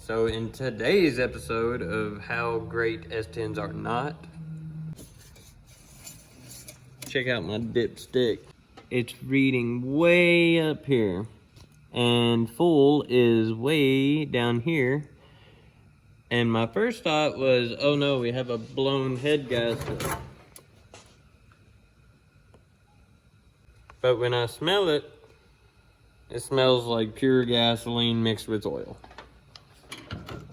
So in today's episode of how great S10s are not, check out my dipstick. It's reading way up here, and full is way down here. And my first thought was, oh no, we have a blown head gasket. But when I smell it, it smells like pure gasoline mixed with oil.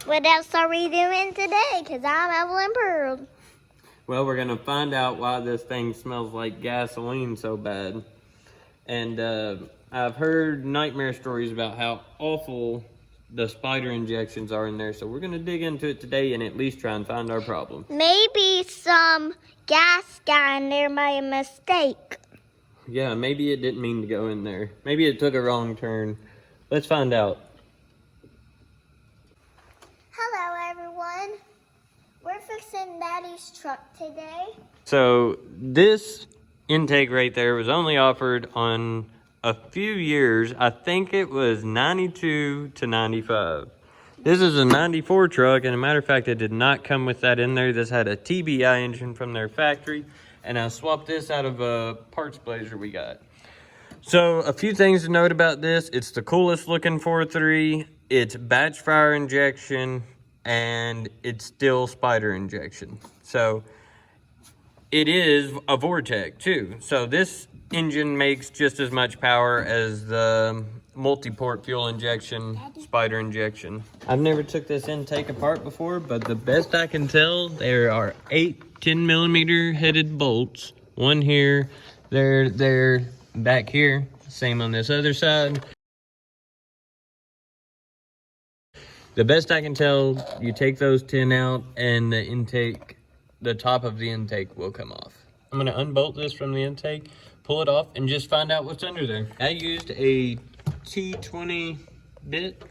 What else are we doing today? Because I'm Evelyn Pearl. Well, we're gonna find out why this thing smells like gasoline so bad. And I've heard nightmare stories about how awful the spider injections are in there. So we're gonna dig into it today and at least try and find our problem. Maybe some gas got in there by a mistake. Yeah, maybe it didn't mean to go in there. Maybe it took a wrong turn. Let's find out. Hello, everyone. We're fixing Daddy's truck today. So this intake right there was only offered on a few years. I think it was 92 to 95. This is a 94 truck, and a matter of fact, it did not come with that in there. This had a TBI engine from their factory, and I swapped this out of a parts blazer we got. So a few things to note about this. It's the coolest looking 4.3. It's batch fire injection, and it's still spider injection. So it is a Vortec too. So this engine makes just as much power as the multi-port fuel injection, spider injection. I've never took this intake apart before, but the best I can tell, there are 8 10mm headed bolts. One here, there, back here. Same on this other side. The best I can tell, you take those 10 out and the intake, the top of the intake will come off. I'm gonna unbolt this from the intake, pull it off, and just find out what's under there. I used a T20 bit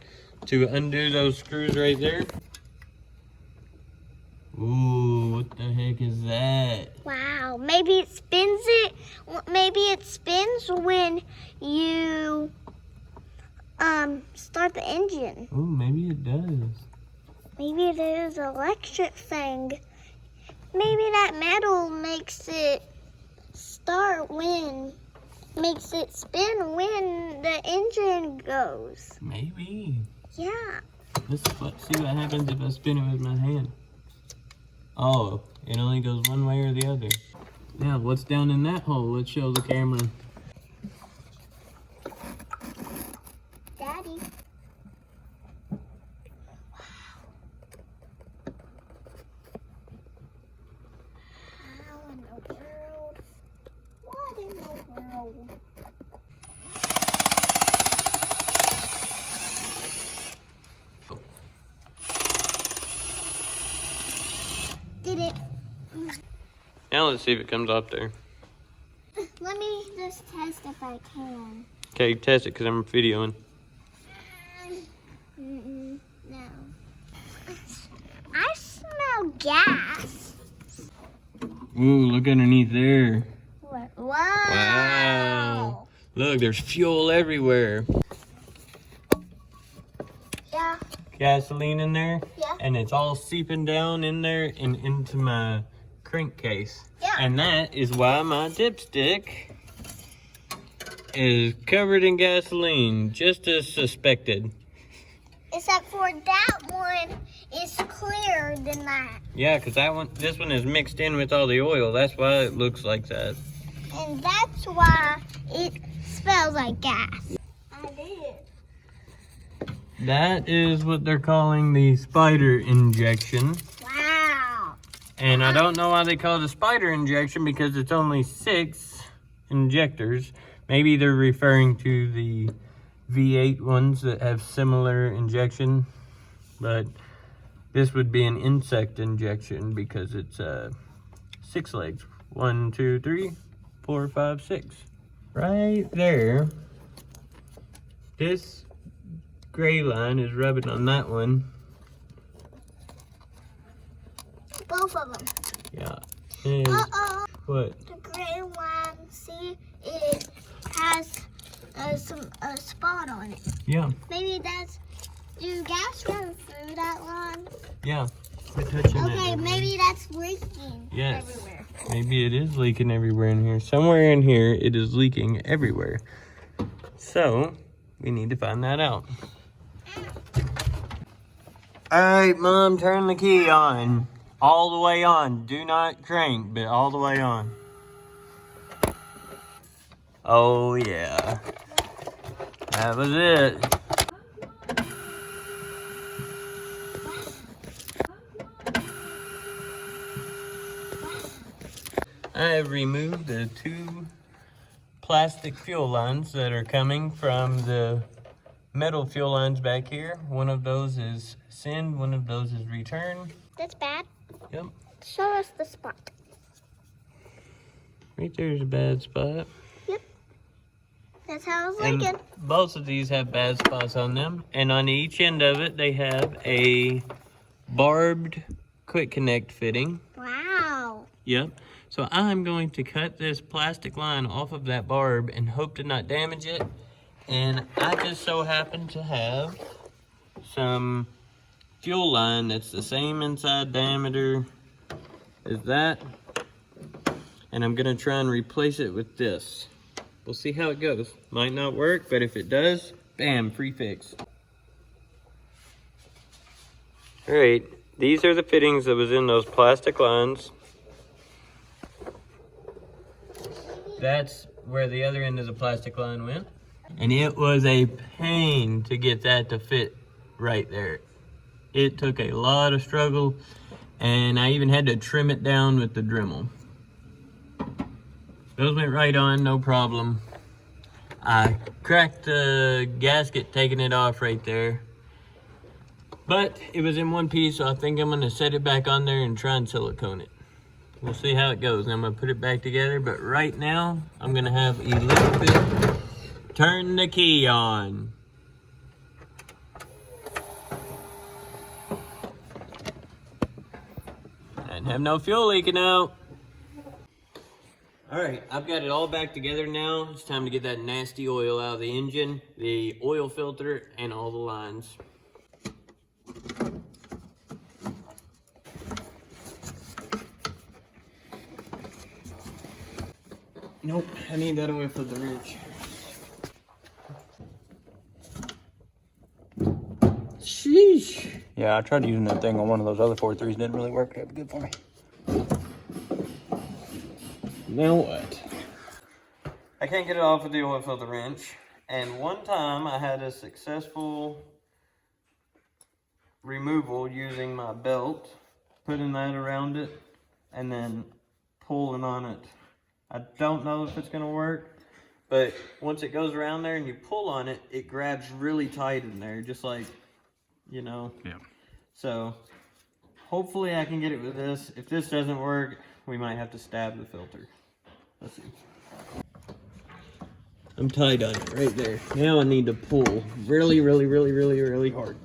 to undo those screws right there. Ooh, what the heck is that? Wow, maybe it spins it. Maybe it spins when you start the engine. Ooh, maybe it does. Maybe it is an electric thing. Maybe that metal makes it makes it spin when the engine goes. Maybe. Yeah. Let's see what happens if I spin it with my hand. Oh, it only goes one way or the other. Now, what's down in that hole? Let's show the camera. Daddy. How in the world? What in the world? Did it? Now let's see if it comes up there. Let me just test if I can. Okay, test it because I'm videoing. No. I smell gas. Ooh, look underneath there. What? Wow. Wow. Look, there's fuel everywhere. Yeah. Gasoline in there. Yeah. And it's all seeping down in there and into my crankcase. Yeah. And that is why my dipstick is covered in gasoline, just as suspected. Except for that one is clearer than that. Yeah, because this one is mixed in with all the oil. That's why it looks like that. And that's why it smells like gas. I did. That is what they're calling the spider injection. Wow. And I don't know why they call it a spider injection because it's only 6 injectors. Maybe they're referring to the V8 ones that have similar injection. But this would be an insect injection because it's 6 legs. 1, 2, 3, 4, 5, 6. Right there. This gray line is rubbing on that one. Both of them. Yeah. And Uh-oh. what? The gray one, see, it has a spot on it. Yeah. Maybe that's, do gas run through that? Yeah, quit touching that. Okay, maybe that's leaking Yes. everywhere. Maybe it is leaking everywhere in here. Somewhere in here, it is leaking everywhere. So, we need to find that out. All right, Mom, turn the key on. All the way on. Do not crank, but all the way on. Oh, yeah. That was it. I have removed the 2 plastic fuel lines that are coming from the metal fuel lines back here. One of those is send, one of those is return. That's bad. Yep. Show us the spot. Right there's a bad spot. Yep. That's how I was And leaking. both of these have bad spots on them. And on each end of it, they have a barbed quick connect fitting. Wow. Yep. So I'm going to cut this plastic line off of that barb and hope to not damage it. And I just so happen to have some fuel line that's the same inside diameter as that. And I'm gonna try and replace it with this. We'll see how it goes. Might not work, but if it does, bam, free fix. All right, these are the fittings that was in those plastic lines. That's where the other end of the plastic line went. And it was a pain to get that to fit right there. It took a lot of struggle, and I even had to trim it down with the Dremel. Those went right on, no problem. I cracked the gasket taking it off right there. But it was in one piece, so I think I'm gonna set it back on there and try and silicone it. We'll see how it goes. I'm gonna put it back together, but right now, I'm gonna have Elizabeth turn the key on. And have no fuel leaking out. All right, I've got it all back together now. It's time to get that nasty oil out of the engine, the oil filter, and all the lines. Nope, I need that oil for the wrench. Sheesh. Yeah, I tried using that thing on one of those other 4.3's. Didn't really work that good for me. Now what? I can't get it off with the oil filter wrench. And one time I had a successful removal using my belt, putting that around it, and then pulling on it. I don't know if it's gonna work, but once it goes around there and you pull on it, it grabs really tight in there, just like, you know. Yeah. So hopefully I can get it with this. If this doesn't work, we might have to stab the filter. Let's see. I'm tight on it right there. Now I need to pull really, really, really, really, really hard.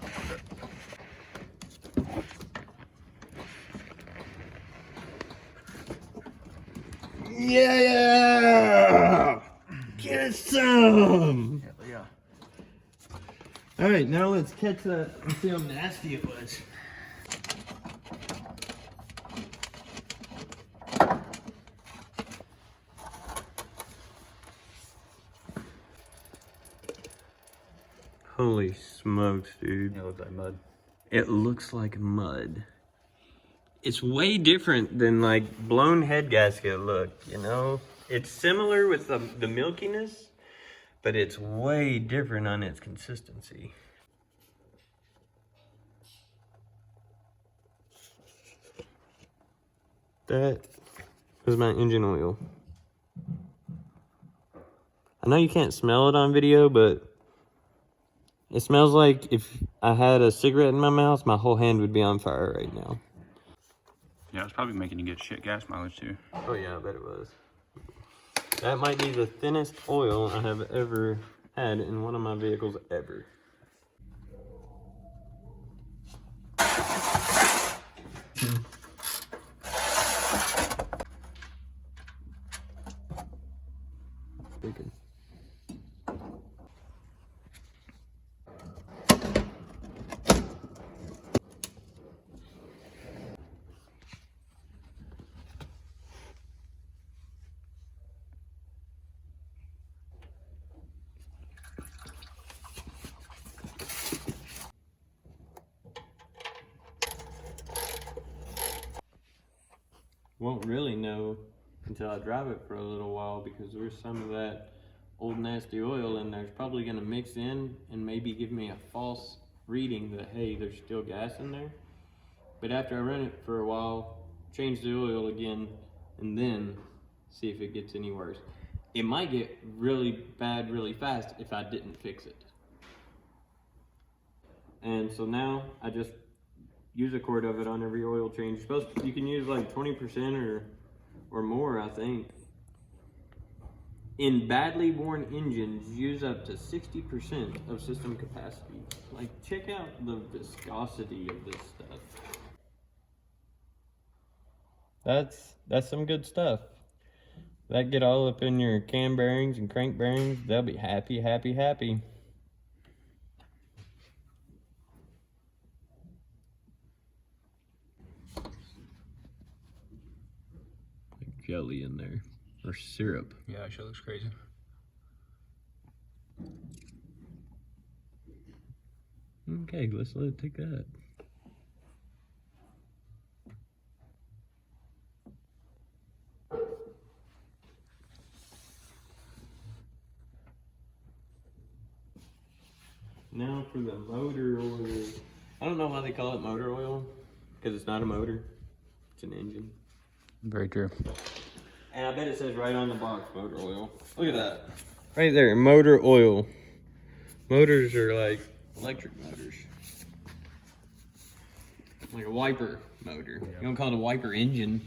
Yeah! Get some! Yeah. All right, now let's catch that and see how nasty it was. Holy smokes, dude. It looks like mud. It looks like mud. It's way different than like blown head gasket look, you know? It's similar with the milkiness, but it's way different on its consistency. That was my engine oil. I know you can't smell it on video, but it smells like if I had a cigarette in my mouth, my whole hand would be on fire right now. Yeah, it's probably making you get shit gas mileage too. Oh yeah, I bet it was. That might be the thinnest oil I have ever had in one of my vehicles ever. Freaking. won't really know until I drive it for a little while, because there's some of that old nasty oil in there. It's probably gonna mix in and maybe give me a false reading that, hey, there's still gas in there. But after I run it for a while, change the oil again, and then see if it gets any worse. It might get really bad really fast if I didn't fix it. And so now I just use a quart of it on every oil change. You can use like 20% or more, I think. In badly worn engines, use up to 60% of system capacity. Like, check out the viscosity of this stuff. That's some good stuff. That get all up in your cam bearings and crank bearings. They'll be happy, happy, happy. Like jelly in there, or syrup. Yeah, it sure looks crazy. Okay, let's let it take that. Now for the motor oil. I don't know why they call it motor oil, because it's not a motor, it's an engine. Very true. And I bet it says right on the box, motor oil. Look at that. Right there, motor oil. Motors are like electric motors. Like a wiper motor. Yeah. You don't call it a wiper engine.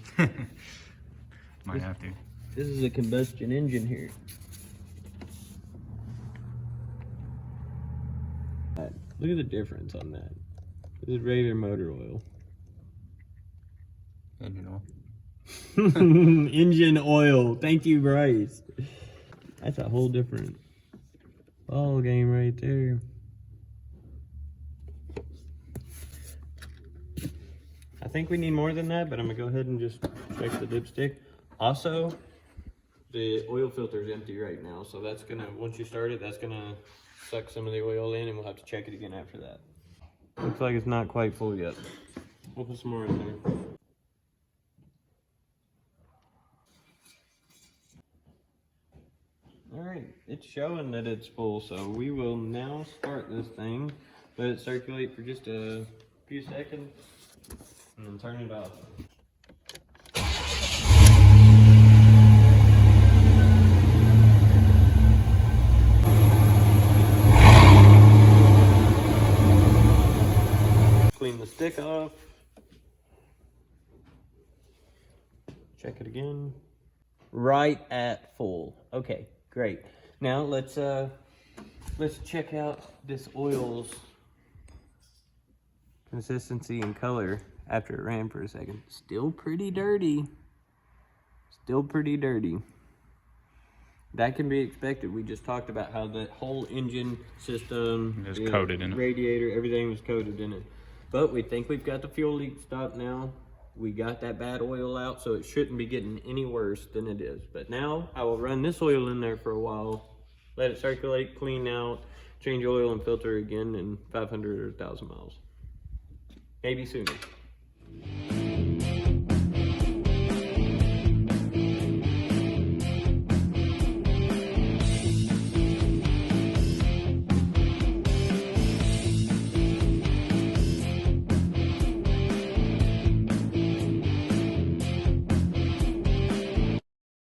Might have to. This is a combustion engine here. Look at the difference on that. This is regular motor oil. Engine oil. Engine oil. Thank you, Bryce. That's a whole different ball game right there. I think we need more than that, but I'm gonna go ahead and just check the dipstick. Also, the oil filter is empty right now, so that's gonna, once you start it, that's gonna suck some of the oil in, and we'll have to check it again after that. Looks like it's not quite full yet. We'll put some more in there. All right, it's showing that it's full, so we will now start this thing. Let it circulate for just a few seconds, and then turn it off. Clean the stick off. Check it again. Right at full. Okay, great. Now let's check out this oil's consistency and color after it ran for a second. Still pretty dirty. Still pretty dirty. That can be expected. We just talked about how the whole engine system is coated in it. Radiator, everything was coated in it. But we think we've got the fuel leak stopped now. We got that bad oil out, so it shouldn't be getting any worse than it is. But now I will run this oil in there for a while, let it circulate, clean out, change oil and filter again in 500 or 1,000 miles. Maybe sooner.